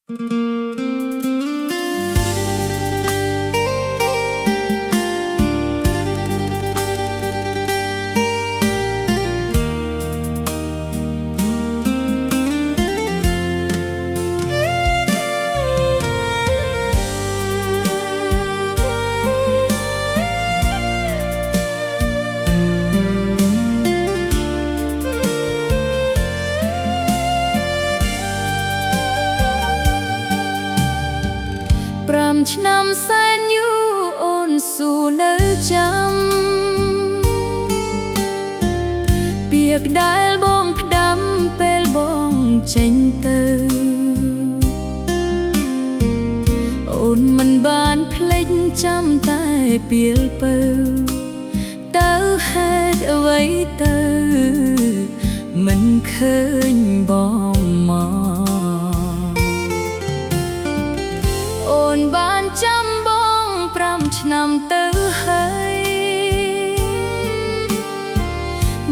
ឆ្នាំសែនយូរអូនស៊ូនៅចាំពាក្យដែលបងផ្ដាំពេលបងចេញទៅអូនមិនបានភ្លេចចាំតែពីលពៅទៅហេតុអ្វីទៅមិនឃើញបងមកអូនបានចាំបង5ឆ្នាំទៅហើយ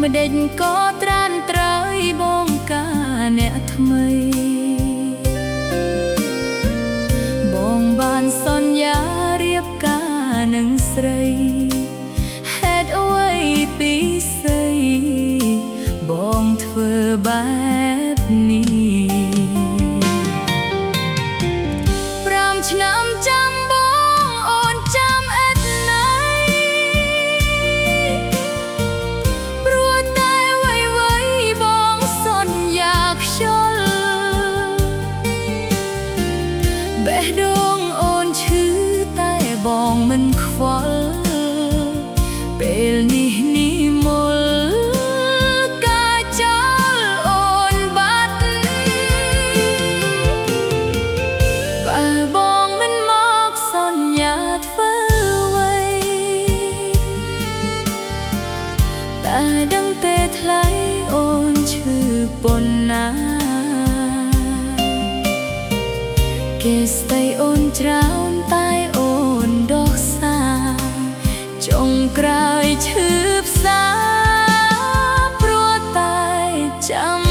ម្ដេចក៏ត្រានត្រើយបងការអ្នកថ្មីបងបានសន្យារៀបការនឹងស្រីហេតុអ្វីពីស្អីបងធ្វើបែបនេះ5ឆ្នាំចាំបងអូនចាំអេតណៃព្រោះតែអ្វីបងសន្យាខ្យល់បេះដូងអូនឈឺតែបងមិនខ្វល់ពេលនេះនេះមលការចោលអូនបាត់បើបងមិនមកសន្យាធ្វើអ្វីតែដឹងតែថ្លៃអូនឈឺប៉ុណ្ណាគេស្ដីអូនច្រើនតែអូនដោះសាចុងក្រោយឈឺផ្សាព្រោះតែចាំ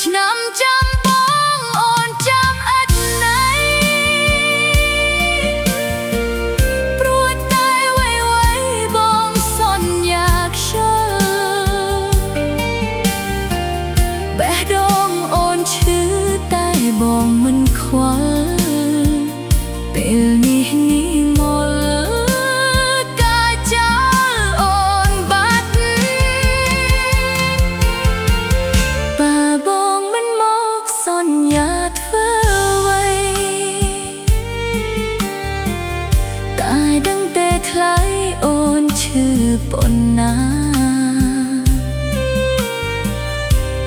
ឆ្នាំចាំបងអូនចាំអត់ណៃព្រោះតែអ្វីបងសន្យាខ្យល់បេះដូងអូនឈឺតែបងមិនខ្វល់ពេលនេះនេះមលការចោលអូនបាត់សន្យាធ្វើអ្វីតែដឹងតែថ្លៃអូនឈឺប៉ុណ្ណា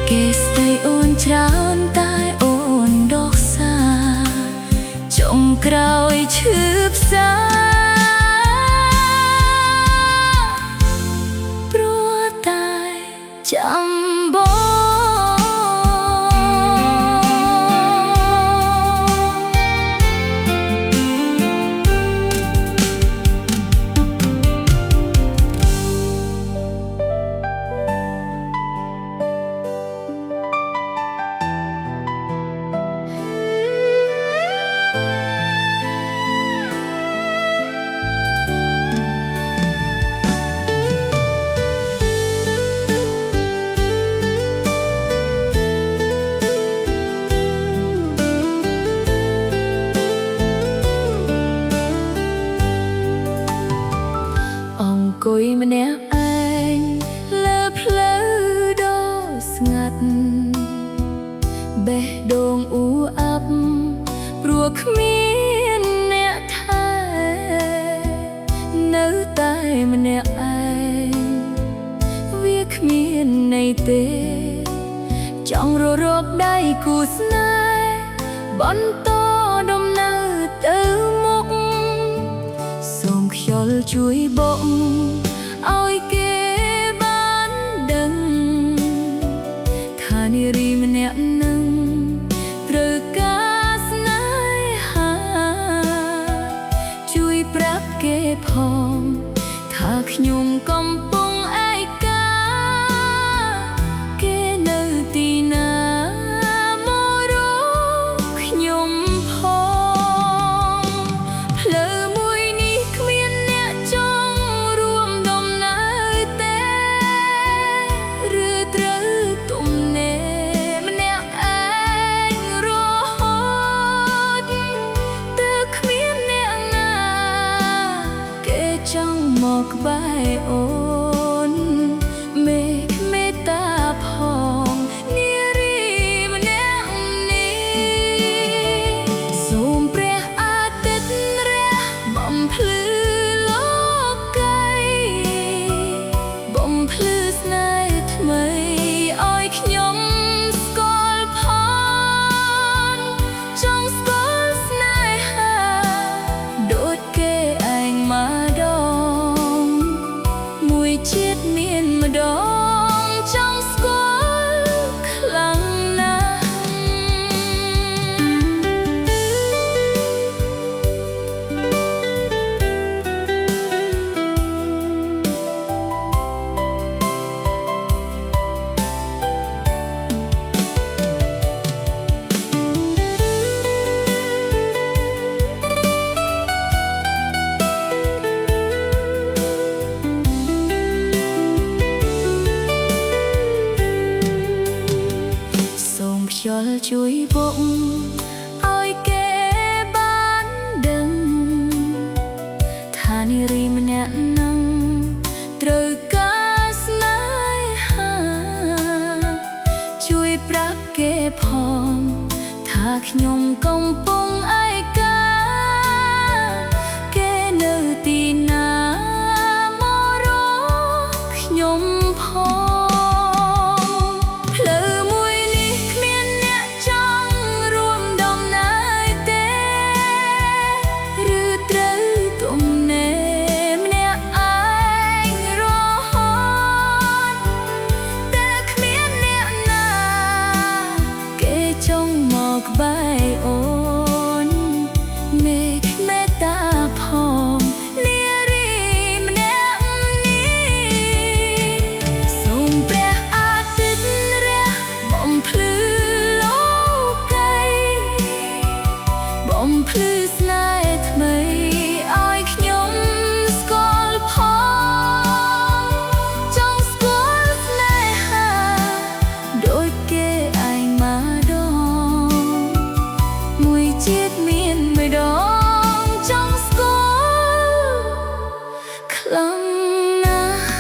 គេស្ដីអូនច្រើនតែអូនដោះសាចុងក្រោយឈឺផ្សាព្រោះតែចាំបងអង្គុយម្នាក់ឯងលើផ្លូវដ៏ស្ងាត់បេះដូងអ៊ូអាប់ព្រោះគ្មានអ្នកថែនៅតែម្នាក់ឯង គ្មានន័យទេចង់រកដៃគូស្នេហ៍បន្តដំណើរទៅមុខសូមខ្យល់ជួយបុកឲ្យគេបានដឹងថានារីម្នាក់នឹងត្រូវការស្នេហាជួយប្រាប់គេផងថាខ្ញុំកំពុងឯកាគេនៅទីណាមករកខ្ញុំផងផ្លូវមួយនេះគ្មានអ្នកចង់រួមដំណើរទេឬត្រូវទំនេរម្នាក់ឯងរហូតទើបគ្មានអ្នកណាគេចង់មកក្បែរអូនមេត្តាផងនារីម្នាក់នេះសូមព្រះអាទិត្យរះបំភ្លឺលោកីបំភ្លឺស្នេហ៍ថ្មីឲ្យខ្ញុំស្គាល់ផងចង់ស្គាល់ស្នេហាដូចគេឯងមកដល់មួយជាតិមានម្ដងចង់ស្គាល់ខ្លាំងណាស់ខ្យល់ជួយបុកឲ្យគេបានដឹងថានារីម្នាក់នឹងត្រូវការស្នេហាជួយប្រាប់គេផងថាខ្ញុំកំពុងឯកាគេនៅទីណាមករកខ្ញុំផងក្បែរអូនមេត្តាផងនារីម្នាក់នេះសូមព្រះអាទិត្យរះបំភ្លឺលោកីបំភ្លឺស្នេហ៍ថ្មីឲ្យខ្ញុំស្គាល់ផងចង់ស្គាល់ស្នេហាដូចគេឯងមកមួយជាតិមានម្ដងចង់ស្គាល់ខ្លាំងណាស់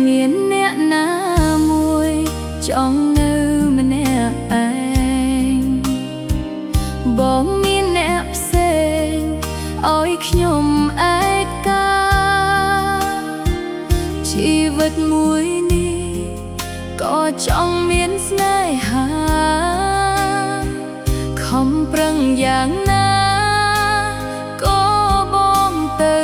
មានអ្នកណាមួយចង់នៅម្នាក់ឯងបងមានអ្នកផ្សេងឲ្យខ្ញុំឯកាជីវិតមួយនេះក៏ចង់មានស្នេហាខំប្រឹងយ៉ាងណាក៏បងទៅ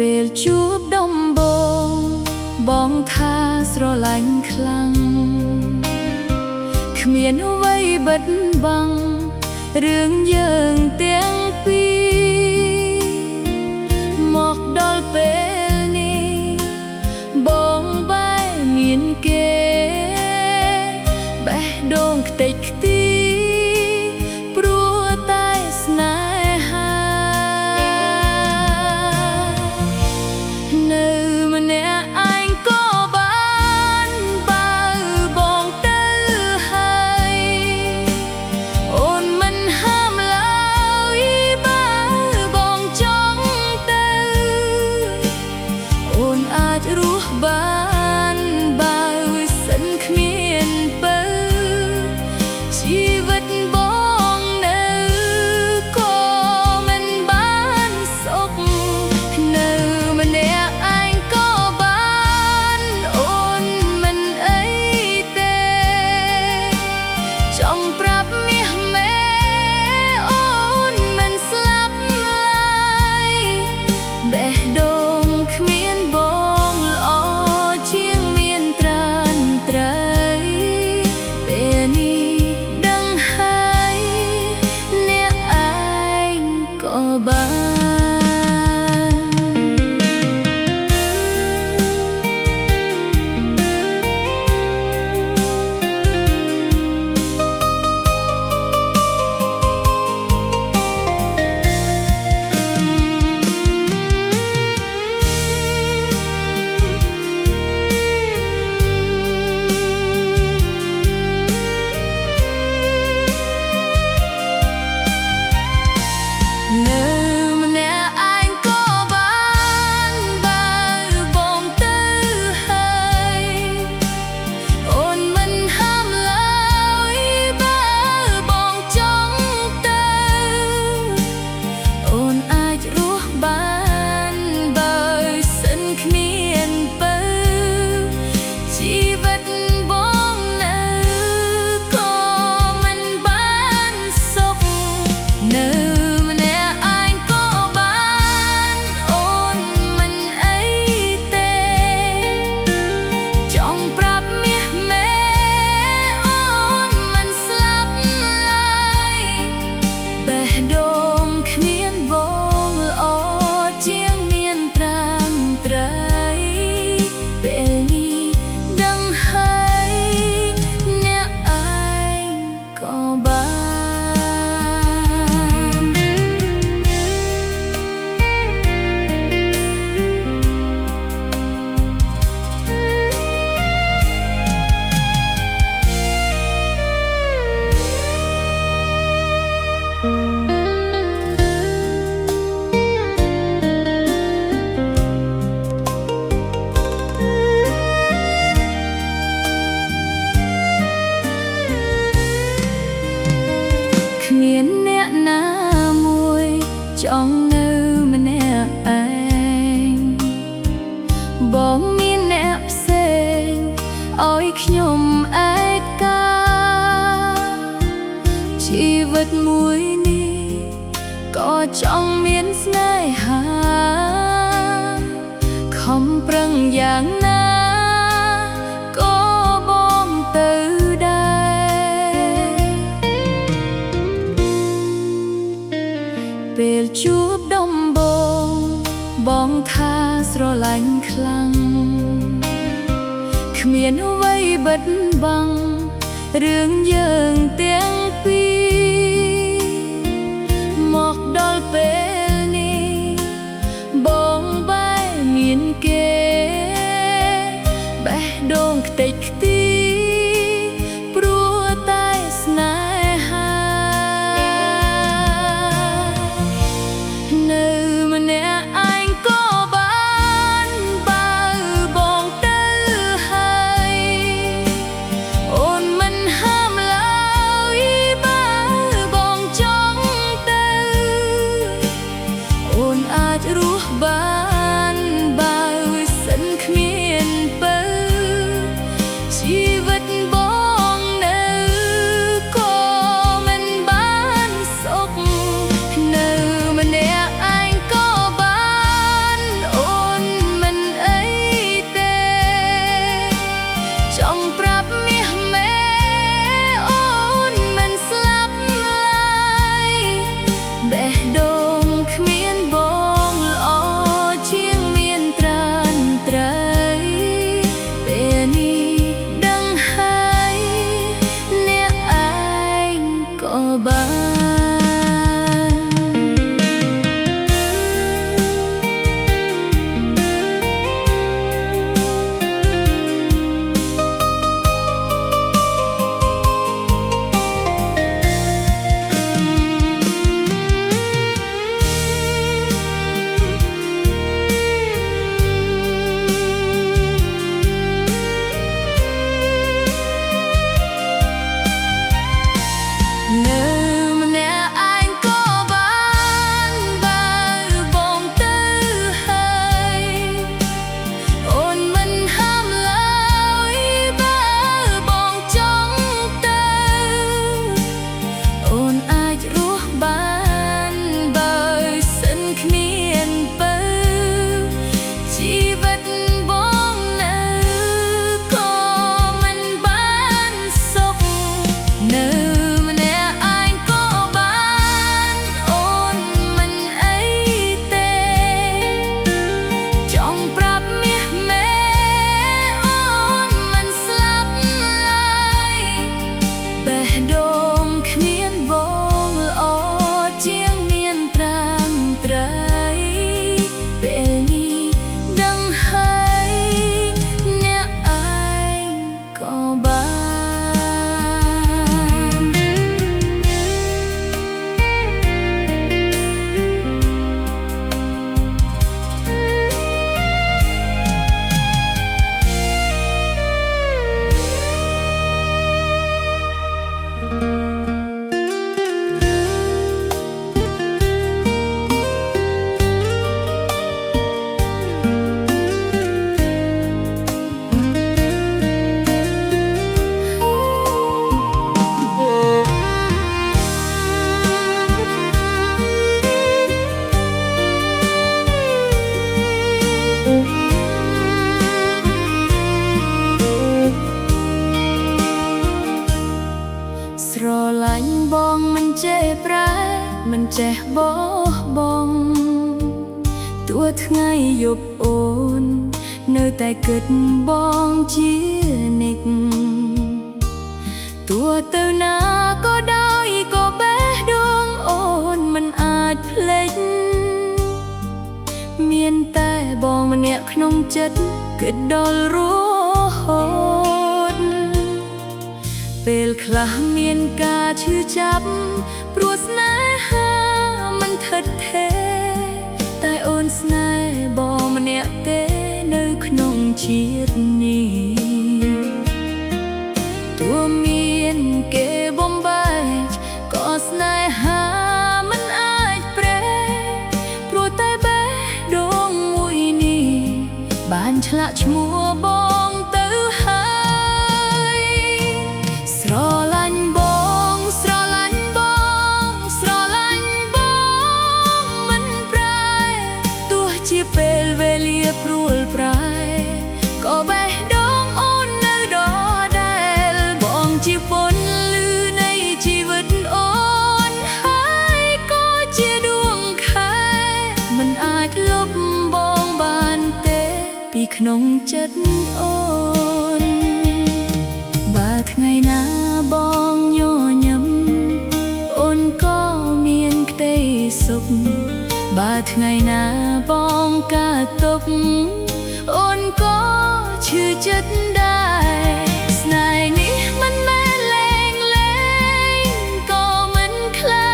ពេលជួបដំបូងបងថាស្រឡាញ់ខ្លាំងគ្មានអ្វីបិទបាំងរឿងយើងទាំងពីរមកដល់ពេលនេះបងបែរមានគេបេះដូងខ្ទេចខ្ទីព្រោះតែស្នេហា បងមានអ្នកផ្សេងឲ្យខ្ញុំអែកការជីវិតមួយនេះក៏ចង់មានស្នេហាខំប្រឹងយ៉ាងណាក៏បងទៅដែរពេលជួបដំបូងបងថាស្រឡាញ់ខ្លាំងគ្មានអ្វីបិទបាំងរឿងយើងទាំងពីរមកដល់ពេលនេះបងបែរមានគេបេះដូងខ្ទេចខ្ទីព្រោះតែស្នេហានៅម្នាក់ឯងក៏បានបើបងទៅហើយអូនមិនហាមឡើយបើបងចង់ទៅអូនអាចរស់បានបើសិនគ្មានពើជីវិតបងនៅក៏មិនបានសុខនៅម្នាក់ឯងក៏បានអូនមិនអីទេចង់ប្រាប់មាសមេអូនមិនស្លាប់ឡើយបេះដូងគ្មានបងល្អជាងមានត្រានត្រៃពេលនេះដឹងហើយអ្នកឯងក៏បាន នៅម្នាក់ឯងក៏បានបើបងទៅហើយអូនមិនហាមឡើយបើបងចង់ទៅអូនអាចរស់បានបើសិនគ្មានពើជីវិតបងនៅក៏មិនបានសុខនៅស្រឡាញ់បងមិនចេះប្រែមិនចេះបោះបង់ទោះថ្ងៃយប់អូននៅតែគិតបងជានិច្ចទោះទៅណាក៏ដោយក៏បេះដូងអូនមិនអាចភ្លេចមានតែបងម្នាក់ក្នុងចិត្តគិតដល់រហូតពេលខ្លះមានការឈឺចាប់ព្រោះស្នេហាមិនថិតថេរតែអូនស្នេហ៍បងម្នាក់ទេនៅក្នុងជាតិនេះទោះមានគេបំបែកក៏ស្នេហាមិនអាចប្រែព្រោះតែបេះដូងមួយនេះបានឈ ឆ្លាក់ឈ្មោះបងទៅហើយស្រឡាញ់បងស្រឡាញ់បងស្រឡាញ់បងមិនប្រែទោះជាពេលវេលាព្រួលប្រែក៏បេះដូងអូននៅដដែលបងជាពន្លឺនៃជីវិតអូនហើយក៏ជាដួងខែមិនអាចលុបបងបានទេពីក្នុងចិត្តអូនបើថ្ងៃណាបងញញឹមអូនក៏មានក្តីសុខបើថ្ងៃណាបងកើតទុក្ខអូនក៏ឈឺចិត្តដែរស្នេហ៍នេះមិនមែនលេងក៏មិនคล้า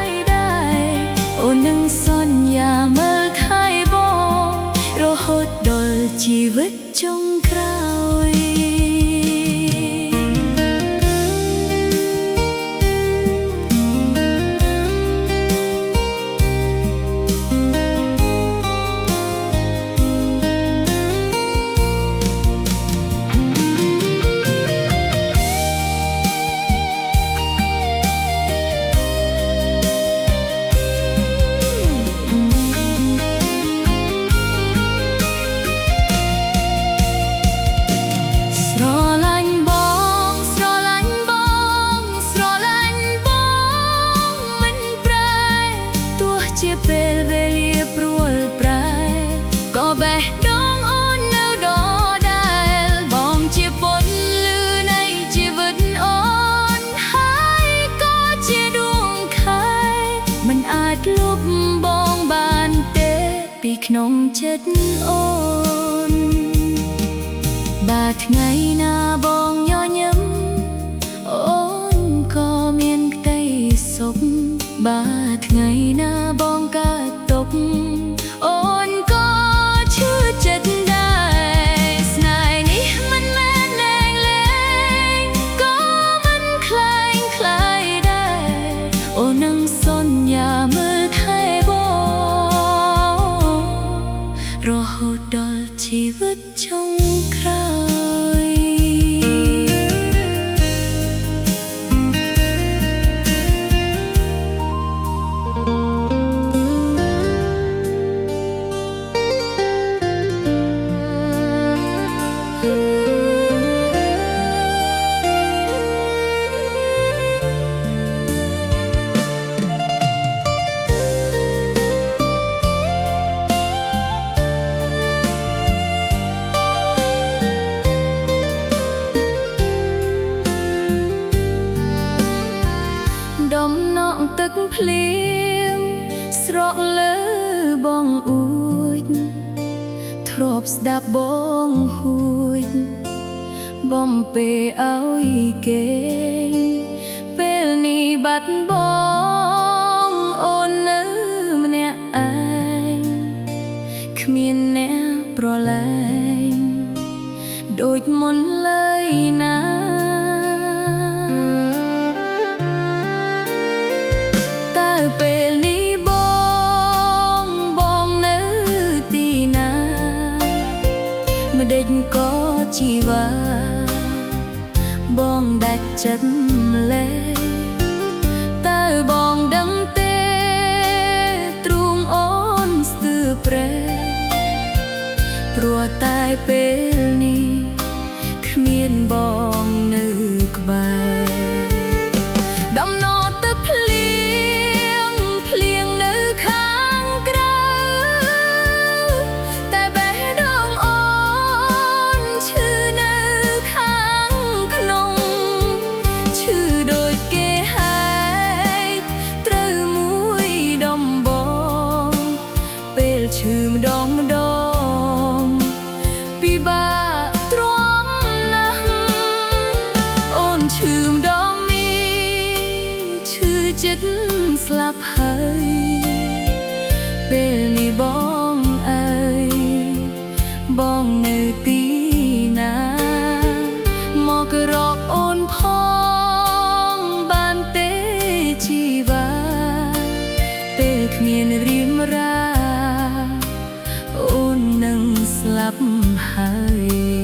ยដែរអូននឹងសន្យាមើលថែបងរហូតដល់ជីវិតចុងក្រោយជាពេលវេលាព្រួលប្រែក៏បេះដូងអូននៅដដែលបងជាពន្លឺនៃជីវិតអូនហើយក៏ជាដួងខែមិនអាចលុបបងបានទេពីក្នុងចិត្តអូនបើថ្ងៃណាបងញញឹមអូនក៏មានក្តីសុខបើថ្ងៃណាបងកើតទុក្ខអូនក៏ឈឺចិត្តដែរស្នេហ៍នេះមិនមែនលេងក៏មិនคล้ายដែរអូននឹងសន្យាមើលថែបងរហូតដល់ជីវិតចុងក្រោយដំណក់ទឹកភ្លៀងស្រក់លើបងអួចធ្រាប់ស្ដាប់បងហួចបំពេឲ្យគេពេលនេះបាត់បងអូននៅម្នាក់ឯងគ្មានអ្នកប្រឡែងដូចមុនឡើយណាពេលនេះបងនៅទីណាម្ដេចក៏ជីវ៉ាបងដាច់ចិត្តលេតើបងដឹងទេទ្រូងអូនស្ទើរប្រែព្រោះតែពេលនេះគ្មានបងនៅក្បែរដំណក់ទឹកភ្លៀងនៅខាងក្រៅតែបេះដូងអូនឈឺនៅខាងក្នុងឈឺដូចគេហែកត្រូវមួយដំបងពេលឈឺម្ដងពិបាកទ្រាំណាស់អូនឈឺម្ដងនេះឈឺចិត្តស្លាប់ហើយពេលនេះបងអើយបងនៅទីណាមករកអូនផងបានទេជីវ៉ាពេលគ្មានរៀមរាអូននឹងស្លា លាប់ហើយ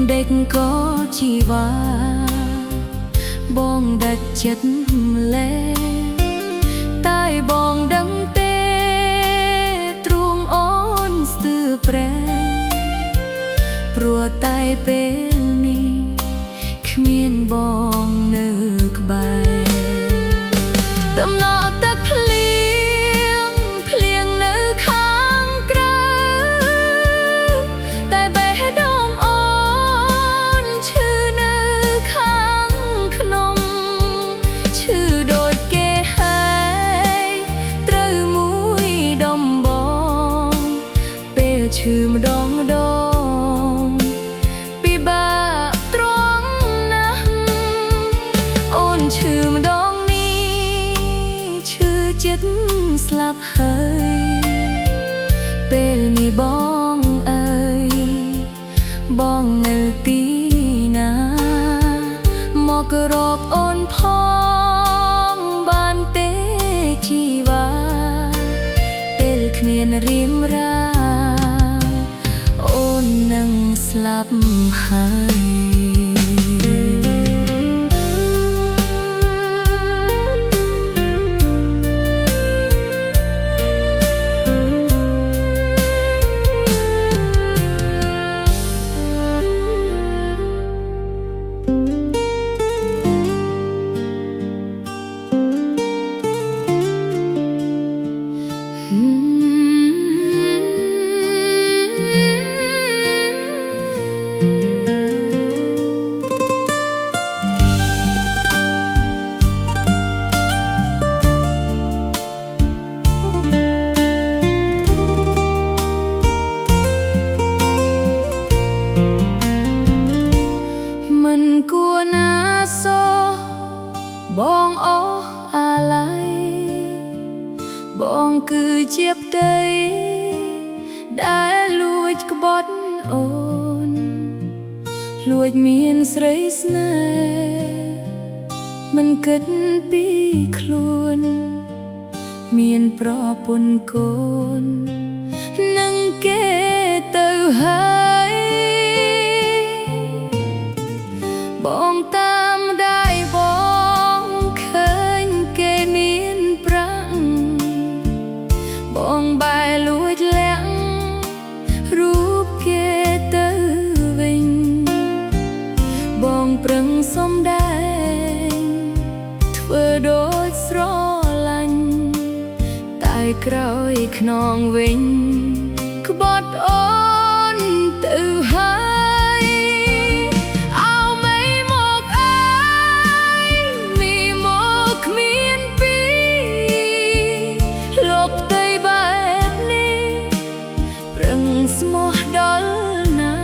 เด็กก็ชีวาបងដាច់ចិត្តលែតែបងដឹងទេទ្រូងអូនស្ទើរប្រែព្រោះតែពេលនេះគ្មានបងនៅក្បែរដំណក់ទឹកភ្លៀងភ្លៀងនៅខាងក្រៅតែបេះដូងឈឺម្ដងម្ដងពិបាកត្រង់ណាស់អូនឈឺម្ដងនេះឈឺចិត្តស្លាប់ហើយពេលនេះបងអើយបងនៅទីណាមករកអូនផងបានទេជីវ៉ាពេលគ្មានរៀមរានឹងស្លាប់ហើយគួរណាសោបងអស់អាឡ័យបងគឺជាផ្ទៃដែលលួចក្បត់អូនលួចមានស្រីស្នេហ៍មិនគិតពីខ្លួនមានប្រពន្ធកូននឹងគេទៅហើយបងតាមได้បងឃើញគេមានប្រាំងបងបែរលួចលាក់រូបគេទៅវិញបងប្រឹងសំដែងធ្វើដូចស្រឡាញ់តែក្រោយខ្នងវិញក្បត់អូនទៅហើយស្មោះដល់ណា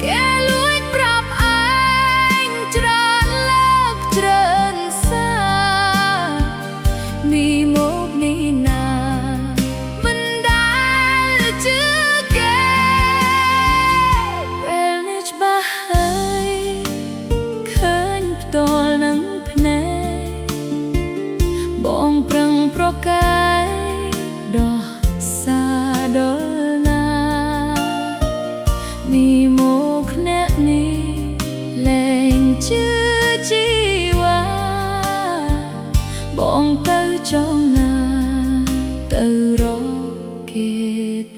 គេលួចប្រាប់ឯងច្រើនលើកច្រើនសារនេះមកនេះណាមិនដែលជឿគេពេលនេះច្បាស់ហើយឃើញផ្ទាល់នឹងភ្នែកបងប្រឹងប្រកែកដោះដល់ណានេះមកអ្នកនេះលែងជឿជីវ៉ាបងទៅចង់ណាទៅរកគេ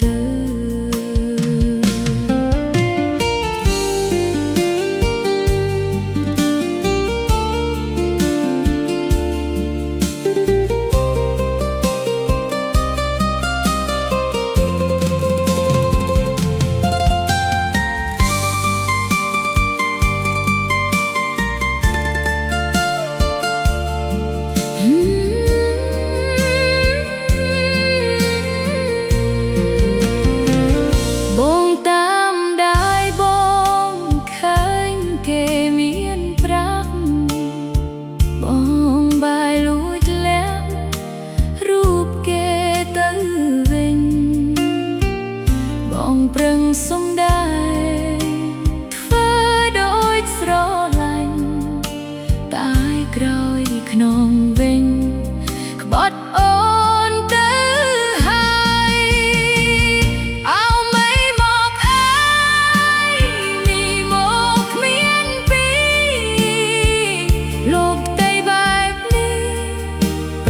ទៅ Mm-hmm.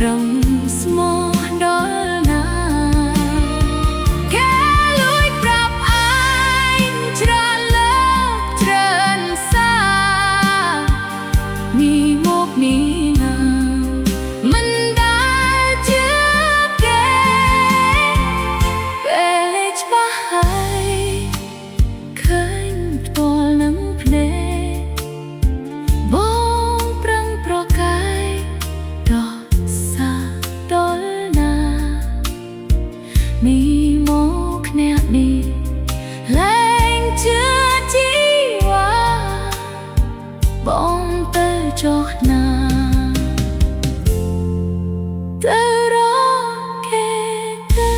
ប្រឹងស្មោះដល់ណាគេលួចប្រាប់ឯងច្រើនលើកច្រើនសារនេះមកនេះណាមិនដែលជឿគេពេលច្បាស់ហើយឃើញផ្ទាល់នឹងភ្នែកបងប្រឹងប្រកាយដល់សាដល់ណាមីមកអ្នកនេះលែងជឿជីវ៉ាបងទៅចុះណាទៅរកគេទៅ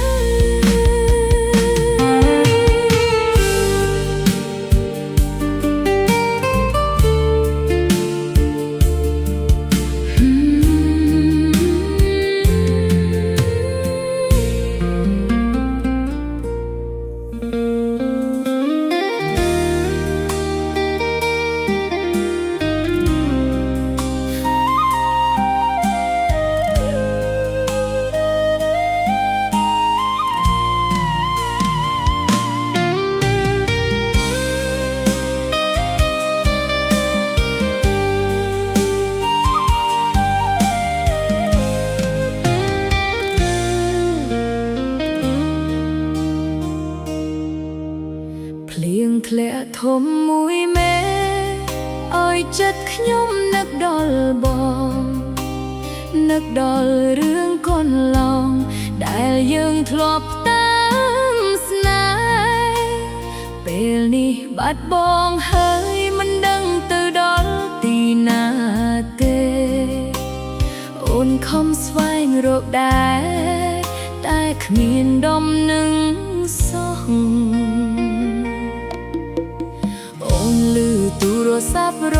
ភ្លៀងធ្លាក់ធំមួយមេឲ្យចិត្តខ្ញុំនឹកដល់បងនឹកដល់រឿងកូនឡងដែលយើងធ្លាប់តាមស្នេហ៍ពេលនេះបាត់បងហើយមិនដឹងទៅដល់ទីណាទេអូនខំស្វែងរកដែរតែគ្មានដុំនឹងសោះអូនលឺទូរស័ព្ទ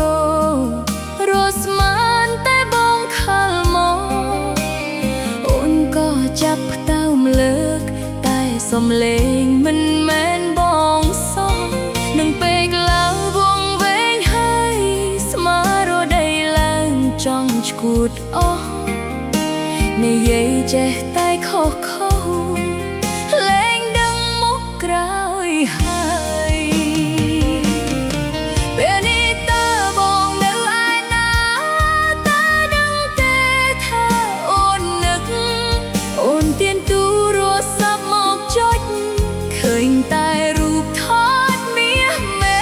រស្មានតែបងខលមកអូនក៏ចាប់ផ្ដើមលើកតែសំឡេងមិនមែនបងសោះនឹងពេលឡើងវងវែងហើយស្មារតីឡើងចង់ឈួតអស់និយាយចេះតែខុសលែងដឹងមុខក្រោយហើយពេលនេះតើបងនៅឯណាតើដឹងទេថាអូននឹកអូនទានទូរស័ព្ទមកចុចឃើញតែរូបថតមាសមែ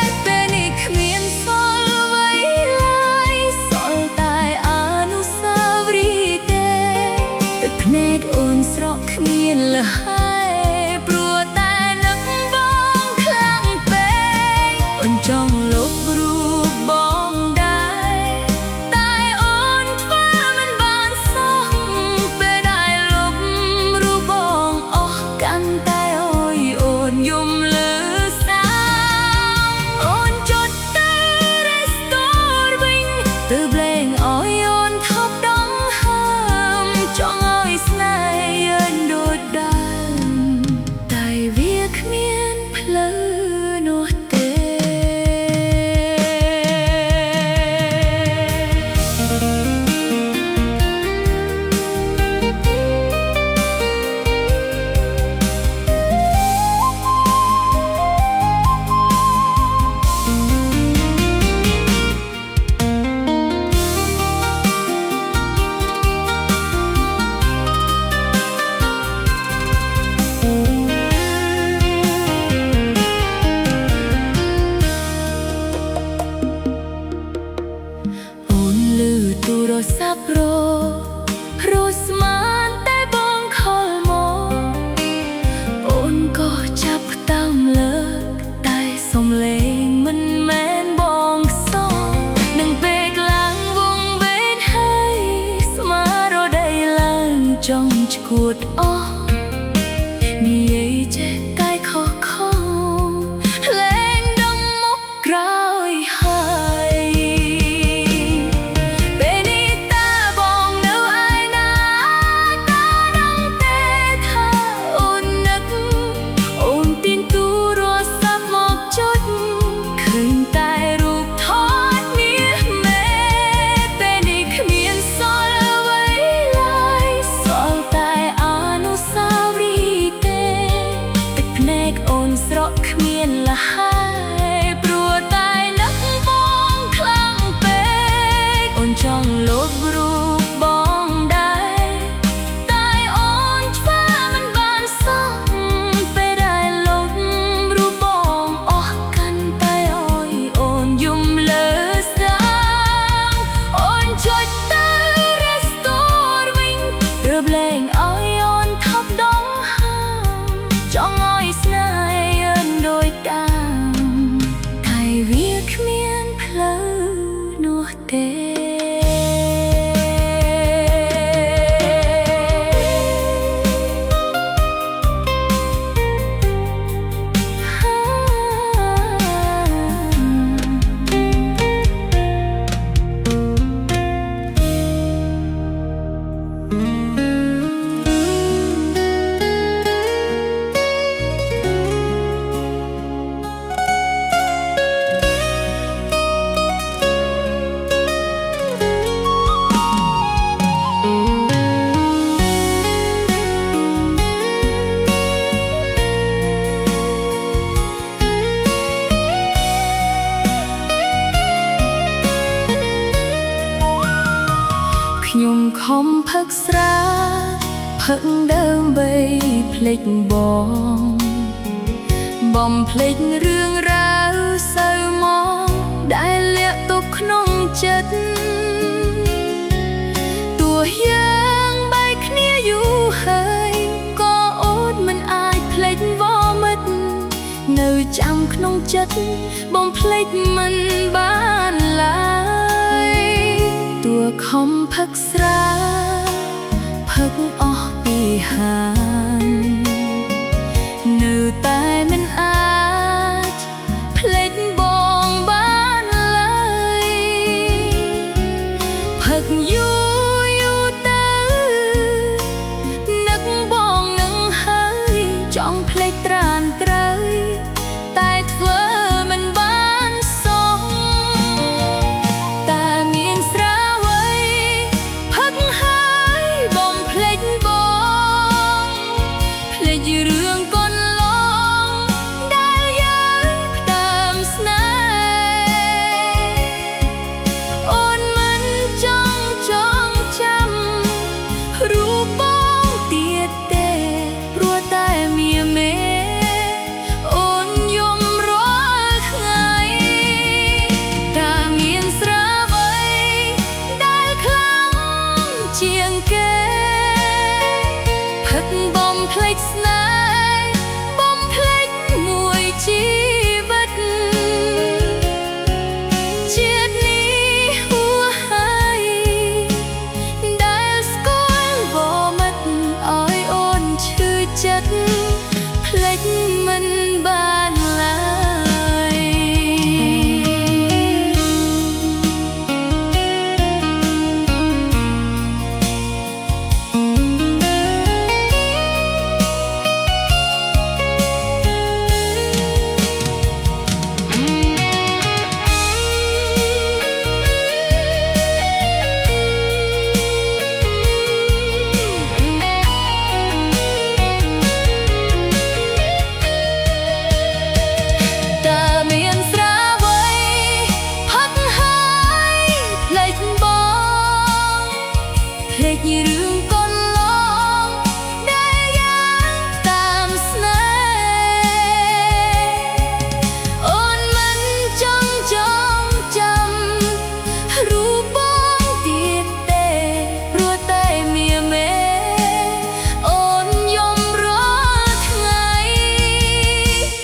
នពេលនេះគ្មានសល់អ្វីឡើយសល់តែអនុស្សាវរីយ៍ទេទឹកភ្នែកអូនស្រក់គ្មានលហើយព្រោះតែនឹកបងខ្លាំងពេកអូនចង់លុបរូបបងដែរតែអូនធ្វើមិនបានសោះពេលដែលលុបរូបបងអស់កាន់តែអើយអូនយំលើសាអូនចុចទៅ restore វិញទើបលែងអើយអូនថប់ដងហើមចង់ឲ្យស្នេហ៍យើងដូចដើមតែវាគ្មានផ្លូវនោះទេអូនលឺទូរស័ព្ទរស្មានតែបងខលមកអូនក៏ចាប់ផ្ដើមលើកតែសំឡេងមិនមែនបងសោះនឹងពេលឡើងវងវែងហើយស្មារតីឡើងចង់ឈួតអស់និយាយចេះតែខុសលែងដឹងមុខក្រោយហើយពេលនេះតើបងនៅឯណាតើដឹងទេថាអូននឹកអូនទាញទូរស័ព្ទមកចុចឃើញតែរូបថតមាសមែនពេលនេះគ្មានសល់អ្វី លែងឲ្យអូនថប់ដងហាមចង់ឲ្យស្នេហ៍យឺនដូចតាមតែវាគ្មានផ្លូវនោះទេខ្ញុំខំផឹកស្រាផឹកដើម្បីភ្លេចបំភ្លេចរឿងរ៉ាវសៅមកដែលលាក់ទុកក្នុងចិត្តទោះយ៉ាងបែកគ្នាយូរហើយក៏អូនមិនអាចភ្លេចវមិតនៅចាំក្នុងចិត្តបំភ្លេចមិនបានឡើយទោះខំផឹកស្រាផឹកអស់ពីហាននៅតែមិនអាចភ្លេចបងបានឡើយផឹកយូរទៅនឹកបងនឹងហើយចង់ភ្លេចត្រានត្រូវតែធ្វើមិនបានសោះតែមានស្រាវ័យផឹកហើយបំភ្លេចបងភ្លេចរឿងកូនឡងដែលយើងផ្ដើមស្នេហ៍អូនមិនចង់ចាំរូបបងទៀតទេព្រោះតែមានមេអូនយំរាល់ថ្ងៃតែមានស្រាវ័យដែលខ្លាំងជាងគេផឹកបំភ្លេចស្នេហ៍បំភ្លេចមួយជីវិតជាតិនេះហួសហើយដែលស្គាល់វមិតឲ្យអូនឈឺចិត្តភ្លេចមិនបានឡើយតែមានស្រាវ័យផឹកហើយភ្លេចបងភ្លេចរឿងកូនឡងដែលយ៉ាងតាមស្នេហ៍អូនមិនចង់ចាំរូបបងទៀតទេព្រោះតែមានមេអូនយំរាល់ថ្ងៃ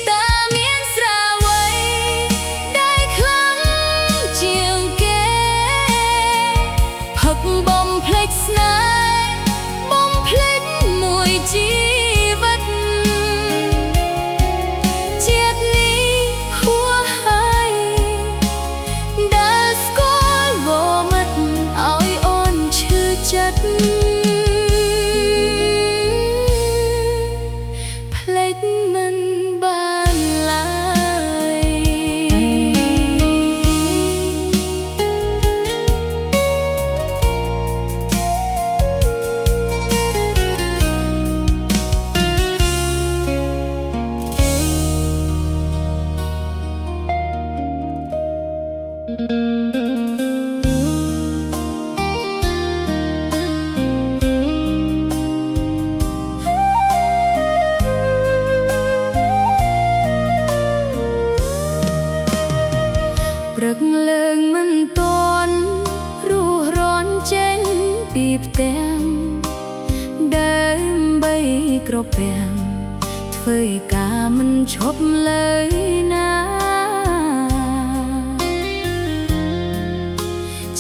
តែមានស្រាវ័យដែលខ្លាំងជាងគេផឹកបំភ្លេចស្នេហ៍បំភ្លេចមួយជីវិតជាតិនេះហួសហើយដែលស្គាល់វមិតឲ្យអូនឈឺចិត្តភ្លេចមិនបានឡើយ ដ ក្រពាំងធ្វើឲ្យការមិនឈប់លើយណា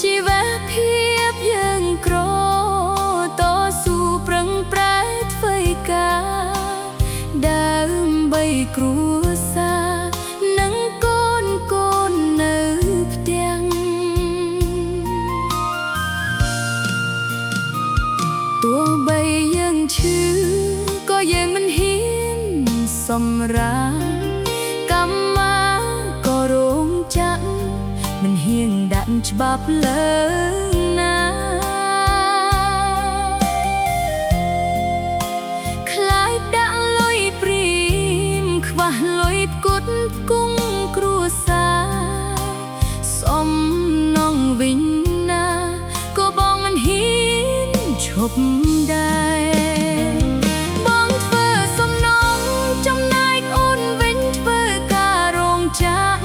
ជីវភាពយើងក្រតស៊ូប្រឹងប្រែងធ្វើឲ្យការដើម្បីគ្រួសារនិងកូននៅផ្ទាំងទោះបីយើងឈឺក៏យើងមិនហ៊ានសម្រាកម្មមាក៏រងចាំមិនហ៊ានដាក់ច្បាប់លើណាខ្លាចដាក់លុយព្រីមខ្វះលុយផ្គត់ផ្គង់គ្រួសារសំណងវិញណាក៏បងមិនហ៊ានឈប់ដែរបងធ្វើសំណងចំណែកអូនវិញធ្វើការរងចាំ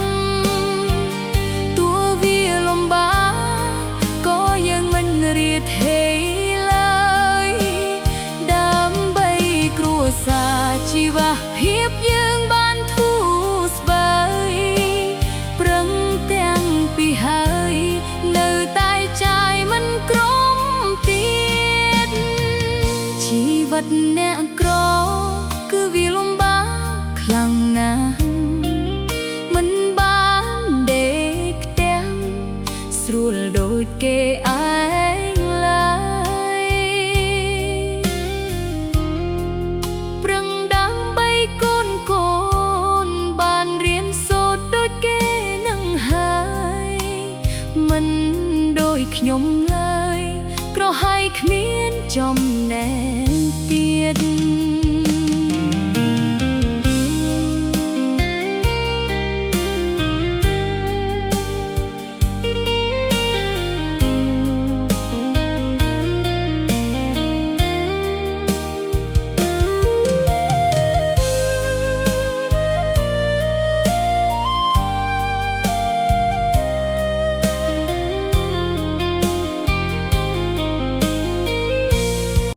ទោះវាលំបាកក៏យើងមិនរៀថេរឡើយដើម្បីគ្រួសារជីវភាពយើងបានធូរស្បើយប្រឹងទាំងពីហើយនៅតែចាយមិនក្រំទៀតជីវិតអ្នកក្រគឺវាលំបាកខ្លាំងណាស់មិនបានដេកផ្ទាំងស្រួលដូចគេឯងឡើយប្រឹងដើម្បីកូនបានរៀនសូត្រដូចគេនឹងហើយមិនដូចខ្ញុំឡើយក្រហាយគ្មានចំណែនទៀត